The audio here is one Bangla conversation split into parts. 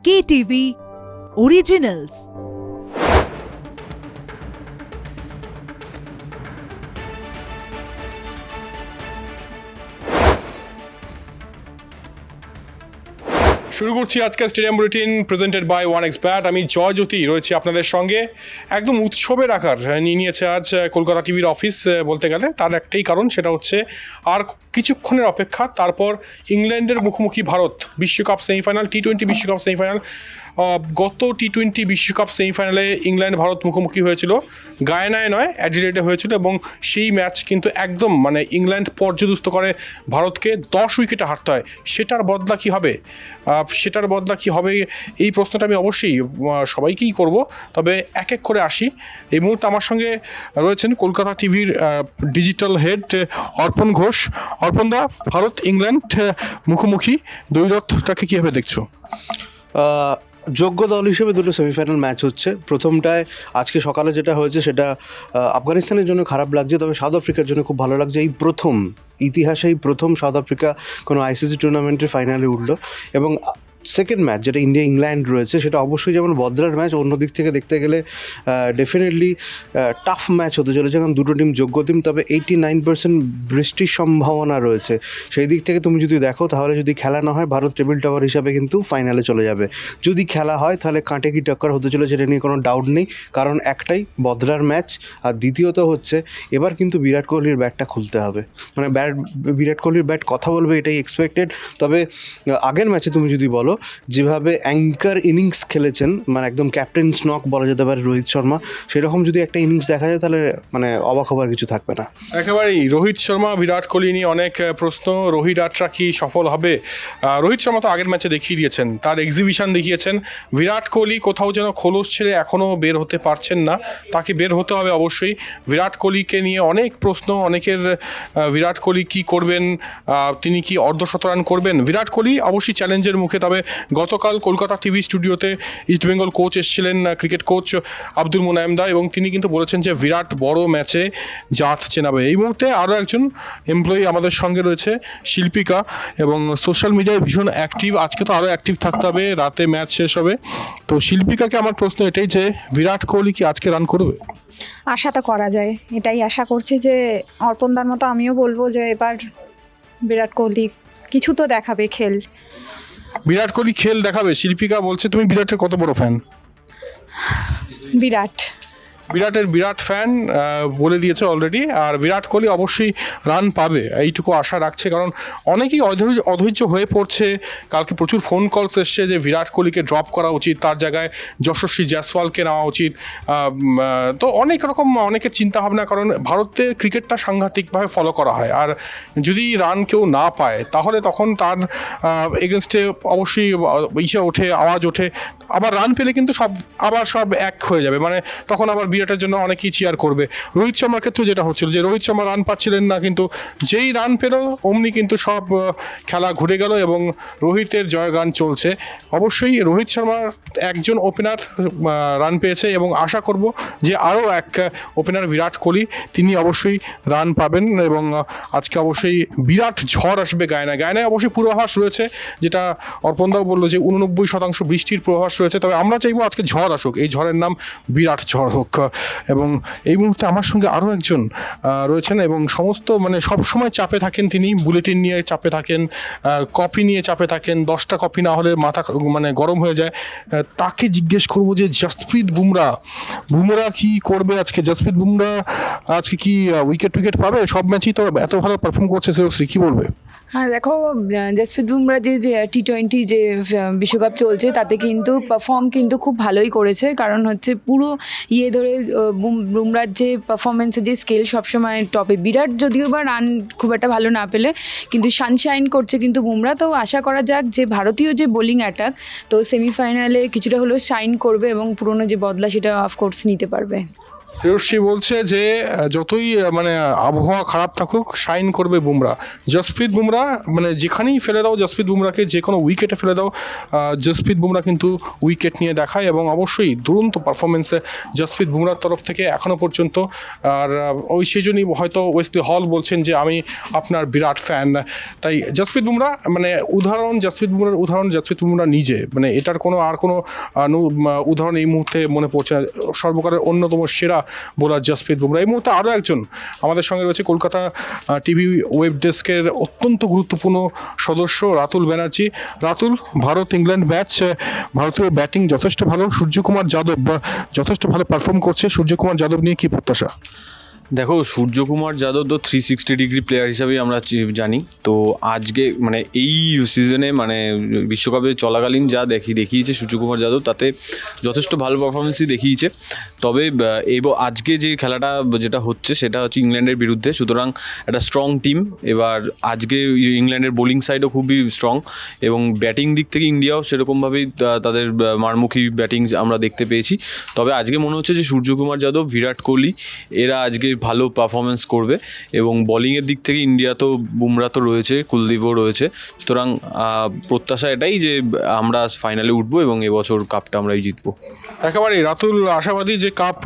KTV Originals। শুরু করছি আজকে stadium bulletin presented by one expert. আমি জয় জ্যোতি রয়েছি আপনাদের সঙ্গে। একদম উৎসবের আকার নিয়ে নিয়েছে আজ কলকাতা টিভির অফিস বলতে গেলে। তার একটাই কারণ, সেটা হচ্ছে আর কিছুক্ষণের অপেক্ষা, তারপর ইংল্যান্ডের মুখোমুখি ভারত বিশ্বকাপ সেমিফাইনাল, টি-20 বিশ্বকাপ সেমিফাইনাল। গত টি-20 বিশ্বকাপ সেমিফাইনালে ইংল্যান্ড ভারত মুখোমুখি হয়েছিল, গায়ানায় নয় অ্যাডিলেডে হয়েছিল, এবং সেই ম্যাচ কিন্তু একদম ইংল্যান্ড পর্যদুস্ত করে ভারতকে 10 উইকেটে হারতে হয়। সেটার বদলা কি হবে এই প্রশ্নটা আমি অবশ্যই সবাইকেই করব। তবে এক এক করে আসি। এই মুহূর্তে আমার সঙ্গে রয়েছেন কলকাতা টিভির ডিজিটাল হেড অর্পণ ঘোষ। অর্পণদা, ভারত ইংল্যান্ড মুখোমুখি, দ্বৈরথটাকে কীভাবে দেখছো? যোগ্য দল হিসেবে দুটো সেমিফাইনাল ম্যাচ হচ্ছে। প্রথমটায় আজকে সকালে যেটা হয়েছে সেটা আফগানিস্তানের জন্য খারাপ লাগছে, তবে সাউথ আফ্রিকার জন্য খুব ভালো লাগছে। ইতিহাসেই প্রথম সাউথ আফ্রিকা কোনো আইসিসি টুর্নামেন্টের ফাইনালে উঠল। এবং সেকেন্ড ম্যাচ যেটা ইন্ডিয়া ইংল্যান্ড রয়েছে, সেটা অবশ্যই যেমন বদলার ম্যাচ, অন্য দিক থেকে দেখতে গেলে ডেফিনেটলি টাফ ম্যাচ হতে চলেছে, কারণ দুটো টিম যোগ্য টিম। তবে 89% বৃষ্টির সম্ভাবনা রয়েছে। সেই দিক থেকে তুমি যদি দেখো, তাহলে যদি খেলা না হয়, ভারত টেবিল টপার হিসাবে কিন্তু ফাইনালে চলে যাবে। যদি খেলা হয় তাহলে কাঁটে কি টক্কর হতে চলেছে, এটা নিয়ে কোনো ডাউট নেই, কারণ একটাই বদলার ম্যাচ। আর দ্বিতীয়ত হচ্ছে, এবার কিন্তু বিরাট কোহলির ব্যাটটা খুলতে হবে, বিরাট কোহলির ব্যাট কথা বলবে, এটাই এক্সপেক্টেড। তবে আগের ম্যাচে তুমি যদি বলো, যেভাবে অ্যাঙ্কার ইনিংস খেলেছেন, একদম ক্যাপ্টেন স্নক বলা যেতে পারে রোহিত শর্মা, সেরকম যদি একটা ইনিংস দেখা যায়, তাহলে অবাক হবার কিছু থাকবে না। একেবারেই রোহিত শর্মা বিরাট কোহলি নিয়ে অনেক প্রশ্ন। রোহিত আটরা কি সফল হবে? রোহিত শর্মা তো আগের ম্যাচে দেখিয়ে দিয়েছেন, তার এক্সিবিশন দেখিয়েছেন। বিরাট কোহলি কোথাও যেন খোলস ছেড়ে এখনও বের হতে পারছেন না, তাকে বের হতে হবে অবশ্যই। বিরাট কোহলিকে নিয়ে অনেক প্রশ্ন অনেকের। বিরাট কোহলি কি করবেন? তিনি কি অর্ধশতরান করবেন? বিরাট কোহলি অবশ্যই চ্যালেঞ্জের মুখে। তবে গতকাল কলকাতা টিভি স্টুডিওতে ইস্টবেঙ্গল কোচ এসেছিলেন, ক্রিকেট কোচ আব্দুল মুনায়েম দা, এবং তিনি কিন্তু বলেছেন যে বিরাট বড় ম্যাচে জাত চেনাবে। এই মুহূর্তে আরও একজন এমপ্লয়ি আমাদের সঙ্গে রয়েছে, শিল্পিকা, এবং সোশ্যাল মিডিয়ায় ভীষণ অ্যাক্টিভ। আজকে তো আরও অ্যাক্টিভ থাকতে হবে, রাতে ম্যাচ শেষ হবে। তো শিল্পিকাকে আমার প্রশ্ন এটাই যে বিরাট কোহলি কি আজকে রান করবে? আশা তো করা যায়, এটাই আশা করছি যে অর্পণদার মতো আমিও বলবো যে এবার বিরাট কোহলি কিছু তো দেখাবে খেল। বিরাট কোহলি খেল দেখাবে? শিল্পিকা বলছে তুমি বিরাটের কত বড় ফ্যান? বিরাটের বিরাট ফ্যান বলে দিয়েছে অলরেডি। আর বিরাট কোহলি অবশ্যই রান পাবে, এইটুকু আশা রাখছে, কারণ অনেকেই অধৈর্য হয়ে পড়ছে। কালকে প্রচুর ফোন কলস এসছে যে বিরাট কোহলিকে ড্রপ করা উচিত, তার জায়গায় যশস্বী জয়সওয়ালকে নেওয়া উচিত। তো অনেক রকম অনেকের চিন্তাভাবনা, কারণ ভারতে ক্রিকেটটা সাংঘাতিকভাবে ফলো করা হয়। আর যদি রান কেউ না পায়, তাহলে তখন তার এগেনস্টে অবশ্যই আওয়াজ ওঠে। আবার রান পেলে কিন্তু সব এক হয়ে যাবে, তখন আবার বিরাটের জন্য অনেকেই চিয়ার করবে। রোহিত শর্মার ক্ষেত্রে যেটা হচ্ছিল, যে রোহিত শর্মা রান পাচ্ছিলেন না, কিন্তু যেই রান পেল অমনি কিন্তু সব খেলা ঘুরে গেল, এবং রোহিতের জয়গান চলছে। অবশ্যই রোহিত শর্মার একজন ওপেনার রান পেয়েছে, এবং আশা করব যে আরও এক ওপেনার বিরাট কোহলি, তিনি অবশ্যই রান পাবেন। এবং আজকে অবশ্যই বিরাট ঝড় আসবে গায়নায় অবশ্যই পূর্বাভাস রয়েছে, যেটা অর্পণদাও বললো যে 89% বৃষ্টির পূর্বাভাস রয়েছে। তবে আমরা চাইবো আজকে ঝড় আসুক, এই ঝড়ের নাম বিরাট ঝড় হোক। এবং এই মুহূর্তে আমার সঙ্গে আরও একজন রয়েছেন, এবং সমস্ত সব সময় চাপে থাকেন তিনি, বুলেটিন নিয়ে চাপে থাকেন, কপি নিয়ে চাপে থাকেন। 10টা কপি না হলে মাথা গরম হয়ে যায়। তাকে জিজ্ঞেস করবো যে জসপ্রীত বুমরা কি করবে আজকে? জসপ্রীত বুমরা আজকে কি উইকেট পাবে? সব ম্যাচই তো এত ভালো পারফর্ম করছে, সে কি বলবে? হ্যাঁ, দেখো, জসপ্রীত বুমরা যে টি-20 যে বিশ্বকাপ চলছে, তাতে কিন্তু পারফর্ম কিন্তু খুব ভালোই করেছে। কারণ হচ্ছে পুরো ধরে বুমরার যে পারফরমেন্সের যে স্কেল সবসময় টপে। বিরাট যদিও বা রান খুব একটা ভালো না পেলে, কিন্তু সানশাইন করছে কিন্তু বুমরা। তো আশা করা যাক যে ভারতীয় যে বোলিং অ্যাটাক, তো সেমিফাইনালে কিছুটা হলেও শাইন করবে, এবং পুরনো যে বদলা সেটা অফকোর্স নিতে পারবে। শ্রেয়সী বলছে যে যতই মানে আবহাওয়া খারাপ থাকুক শাইন করবে বুমরা। জসপ্রীত বুমরা মানে যেখানেই ফেলে দাও জসপ্রীত বুমরাকে, যে কোনো উইকেটে ফেলে দাও জসপ্রীত বুমরা কিন্তু উইকেট নিয়ে দেখায় এবং অবশ্যই দুরন্ত পারফরমেন্সে জসপ্রীত বুমরার তরফ থেকে এখনও পর্যন্ত। আর ওই সেই জন্যই হয়তো ওয়েসলি হল বলছেন যে আমি আপনার বিরাট ফ্যান। তাই জসপ্রীত বুমরা মানে জসপ্রীত বুমরা নিজে, মানে এটার কোনো উদাহরণ এই মুহূর্তে মনে পড়ছে না। সর্বকালের অন্যতম সেরা বোলার জসপ্রীত বুমরা। এই মুহূর্তে আরও একজন আমাদের সঙ্গে রয়েছে কলকাতা টিভি ওয়েব ডেস্কের অত্যন্ত গুরুত্বপূর্ণ সদস্য রাতুল ব্যানার্জি। রাতুল, ভারত ইংল্যান্ড ম্যাচ, ভারতীয় ব্যাটিং যথেষ্ট ভালো, সূর্যকুমার যাদব যথেষ্ট ভালো পারফর্ম করছে। সূর্যকুমার যাদব নিয়ে কী প্রত্যাশা? দেখো, সূর্যকুমার যাদব তো 360 ডিগ্রি প্লেয়ার হিসাবেই আমরা জানি। তো আজকে মানে এই সিজনে মানে বিশ্বকাপে চলাকালীন যা দেখিয়েছে সূর্যকুমার যাদব, তাতে যথেষ্ট ভালো পারফরমেন্সই দেখিয়েছে। তবে আজকে যে খেলাটা যেটা হচ্ছে সেটা হচ্ছে ইংল্যান্ডের বিরুদ্ধে, সুতরাং একটা স্ট্রং টিম। এবার আজকে ইংল্যান্ডের বোলিং সাইডও খুবই স্ট্রং এবং ব্যাটিং দিক থেকে ইন্ডিয়াও সেরকমভাবেই তাদের মারমুখী ব্যাটিং আমরা দেখতে পেয়েছি। তবে আজকে মনে হচ্ছে যে সূর্যকুমার যাদব, বিরাট কোহলি এরা আজকে ভালো পারফরমেন্স করবে এবং বোলিংয়ের দিক থেকে ইন্ডিয়া তো বুমরা তো রয়েছে, কুলদীপও রয়েছে। সুতরাং প্রত্যাশা এটাই যে আমরা ফাইনালে উঠবো এবং এবছর কাপটা আমরাই জিতবো। একেবারেই রাতুল আশাবাদী যে কাপ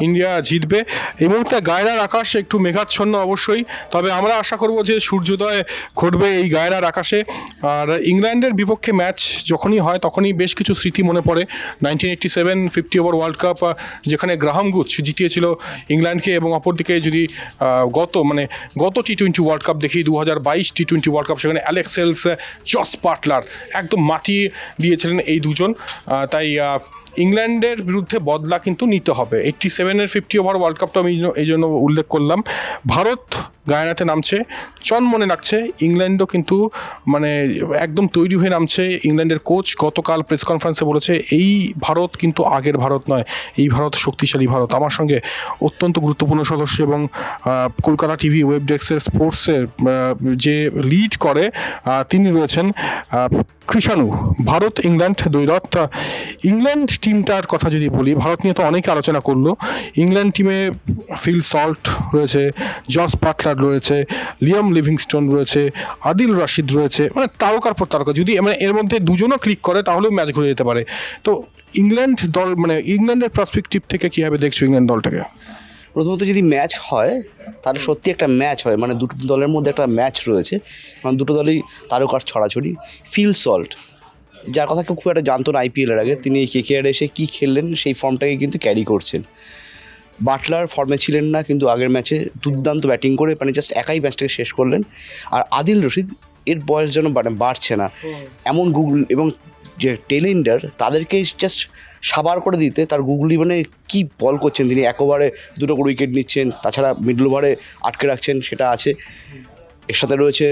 ইন্ডিয়া জিতবে। এই মুহূর্তে গায়রার আকাশ একটু মেঘাচ্ছন্ন অবশ্যই, তবে আমরা আশা করব যে সূর্যোদয় ঘটবে এই গায়রার আকাশে। আর ইংল্যান্ডের বিপক্ষে ম্যাচ যখনই হয় তখনই বেশ কিছু স্মৃতি মনে পড়ে। 1987 50 ওভার ওয়ার্ল্ড কাপ, যেখানে গ্রাহাম গুচ জিতিয়েছিল ইংল্যান্ডকে, এবং অপরদিকে যদি গত টি-20 ওয়ার্ল্ড কাপ দেখি 2022 টি-20 ওয়ার্ল্ড কাপ, সেখানে অ্যালেক্স হেলস, জস বাটলার একদম মাতিয়ে দিয়েছিলেন এই দুজন। তাই ইংল্যান্ডের বিরুদ্ধে বদলা কিন্তু নিতে হবে। 87-এর 50 ওভার ওয়ার্ল্ড কাপটা আমি এই জন্য উল্লেখ করলাম। ভারত গায়ানাতে নামছে, মনে রাখছে ইংল্যান্ডও কিন্তু মানে একদম তৈরি হয়ে নামছে। ইংল্যান্ডের কোচ গতকাল প্রেস কনফারেন্সে বলেছে এই ভারত কিন্তু আগের ভারত নয়, এই ভারত শক্তিশালী ভারত। আমার সঙ্গে অত্যন্ত গুরুত্বপূর্ণ সদস্য এবং কলকাতা টিভি ওয়েব ডেস্কের স্পোর্টসের যে লিড করে তিনি রয়েছেন কৃষাণু। ভারত ইংল্যান্ড দ্বৈরথ। ইংল্যান্ড টিমটার কথা যদি বলি, ভারত নিয়ে তো অনেকে আলোচনা করলো। ইংল্যান্ড টিমে ফিল সল্ট রয়েছে, জস বাটলার রয়েছে, লিয়াম লিভিংস্টোন রয়েছে, আদিল রাশিদ রয়েছে, মানে তারকার পর তারকা। যদি মানে এর মধ্যে দুজনও ক্লিক করে তাহলেও ম্যাচ ঘুরে যেতে পারে। তো ইংল্যান্ড দল মানে ইংল্যান্ডের পার্সপেক্টিভ থেকে কীভাবে দেখছো ইংল্যান্ড দলটাকে? প্রথমত যদি ম্যাচ হয় তাহলে সত্যি একটা ম্যাচ হয়, মানে দুটো দলের মধ্যে একটা ম্যাচ রয়েছে, মানে দুটো দলই তারকার ছড়াছড়ি। ফিল সল্ট, যার কথা কেউ খুব একটা জানতো না আইপিএলের আগে, তিনি কেকেআরে এসে কী খেললেন সেই ফর্মটাকে কিন্তু ক্যারি করছেন। বাটলার ফর্মে ছিলেন না, কিন্তু আগের ম্যাচে দুর্দান্ত ব্যাটিং করে মানে জাস্ট একাই ম্যাচটাকে শেষ করলেন। আর আদিল রশিদ, এর বয়স যেন বাড়ছে না, এমন গুগল এবং যে টেলিন্ডার তাদেরকে জাস্ট সাবার করে দিতে তার গুগলি মানে কী বল করছেন তিনি। এক ওভারে 2 করে উইকেট নিচ্ছেন, তাছাড়া মিডল ওভারে আটকে রাখছেন, সেটা আছে। এর সাথে রয়েছে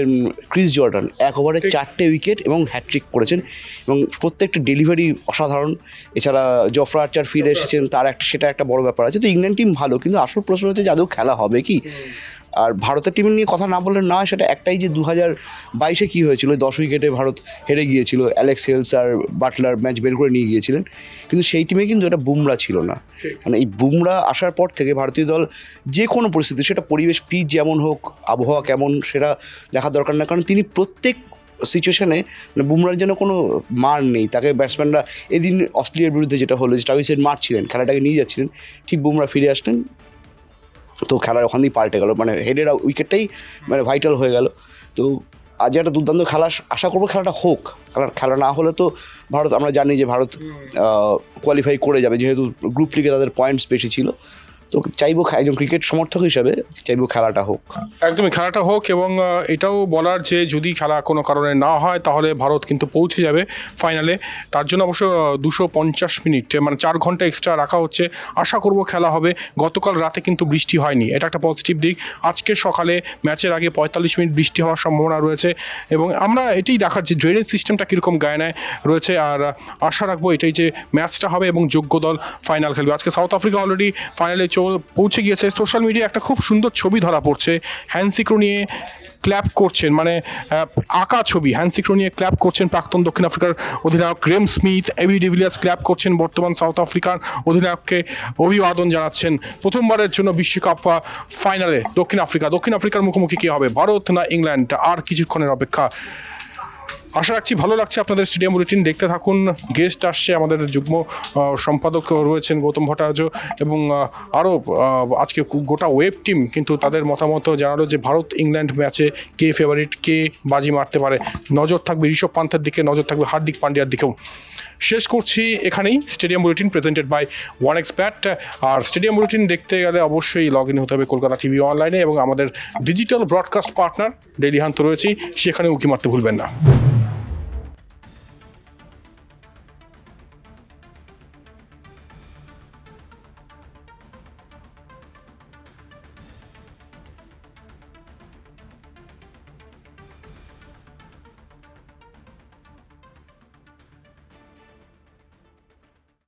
ক্রিস জর্ডান, 1 ওভারে 4টে উইকেট এবং হ্যাট্রিক করেছেন এবং প্রত্যেকটা ডেলিভারি অসাধারণ। এছাড়া জফরা আর্চার ফিরে এসেছেন, সেটা একটা বড় ব্যাপার আছে। তো ইংল্যান্ড টিম ভালো, কিন্তু আসল প্রশ্ন হচ্ছে যে আদৌ খেলা হবে কি। আর ভারতের টিমের নিয়ে কথা না বললে না, সেটা একটাই যে 2022-এ কী হয়েছিল, 10 উইকেটে ভারত হেরে গিয়েছিল, অ্যালেক্স হেলস আর বাটলার ম্যাচ বের করে নিয়ে গিয়েছিলেন। কিন্তু সেই টিমে কিন্তু এটা বুমরা ছিল না। মানে এই বুমরা আসার পর থেকে ভারতীয় দল যে কোনো পরিস্থিতি, সেটা পরিবেশ পিচ যেমন হোক, আবহাওয়া কেমন, সেটা দেখার দরকার না, কারণ তিনি প্রত্যেক সিচুয়েশানে মানে বুমরার যেন কোনো মার নেই। তাকে ব্যাটসম্যানরা এদিন অস্ট্রেলিয়ার বিরুদ্ধে যেটা হলো, যে স্টাউইসের মারছিলেন, খেলাটাকে নিয়ে যাচ্ছিলেন, ঠিক বুমরা ফিরে আসলেন, তো খেলার ওখানেই পাল্টে গেল, মানে হেডের উইকেটটাই মানে ভাইটাল হয়ে গেল। তো আজ একটা দুর্দান্ত খেলা, আশা করবো খেলাটা হোক। খেলা না হলে তো ভারত, আমরা জানি যে ভারত কোয়ালিফাই করে যাবে, যেহেতু গ্রুপ লিগে তাদের পয়েন্টস বেশি ছিল। তো চাইবো একজন ক্রিকেট সমর্থক হিসাবে চাইবো খেলাটা হোক, একদমই খেলাটা হোক। এবং এটাও বলার যে যদি খেলা কোনো কারণে না হয় তাহলে ভারত কিন্তু পৌঁছে যাবে ফাইনালে। তার জন্য অবশ্য 250 মিনিট মানে 4 ঘন্টা এক্সট্রা রাখা হচ্ছে। আশা করব খেলা হবে। গতকাল রাতে কিন্তু বৃষ্টি হয়নি, এটা একটা পজিটিভ দিক। আজকে সকালে ম্যাচের আগে 45 মিনিট বৃষ্টি হওয়ার সম্ভাবনা রয়েছে এবং আমরা এটাই দেখার যে ড্রেনেজ সিস্টেমটা কীরকম গায়নায় রয়েছে। আর আশা রাখবো এটাই যে ম্যাচটা হবে এবং যোগ্য দল ফাইনাল খেলবে। আজকে সাউথ আফ্রিকা অলরেডি ফাইনালে পৌঁছে গিয়েছে। সোশ্যাল মিডিয়ায় একটা খুব সুন্দর ছবি ধরা পড়ছে, হ্যান্সিক্রো নিয়ে ক্ল্যাপ করছেন, মানে আঁকা ছবি হ্যান্ডশিকটা নিয়ে ক্ল্যাপ করছেন প্রাক্তন দক্ষিণ আফ্রিকার অধিনায়ক গ্রেম স্মিথ। এবি ডিভিলিয়ার্স ক্ল্যাপ করছেন বর্তমান সাউথ আফ্রিকার অধিনায়ককে অভিবাদন জানাচ্ছেন। প্রথমবারের জন্য বিশ্বকাপ ফাইনালে দক্ষিণ আফ্রিকার মুখোমুখি কী হবে, ভারত না ইংল্যান্ড, আর কিছুক্ষণের অপেক্ষা। আশা রাখছি ভালো লাগছে আপনাদের স্টেডিয়াম বুলেটিন দেখতে থাকুন। গেস্ট আসছে, আমাদের যুগ্ম সম্পাদক রয়েছেন গৌতম ভট্টাচার্য, এবং আরও আজকে গোটা ওয়েব টিম কিন্তু তাদের মতামত জানালো যে ভারত ইংল্যান্ড ম্যাচে কে ফেভারিট, কে বাজি মারতে পারে। নজর থাকবে ঋষভ পান্থের দিকে, নজর থাকবে হার্দিক পান্ডিয়ার দিকেও। শেষ করছি এখানেই stadium bulletin presented by OneXBet। আর স্টেডিয়াম বুলেটিন দেখতে গেলে অবশ্যই লগ ইন হতে হবে কলকাতা টিভি অনলাইনে, এবং আমাদের ডিজিটাল ব্রডকাস্ট পার্টনার ডেইলি হান্ত রয়েছেই, সেখানে উঁকি মারতে ভুলবেন না।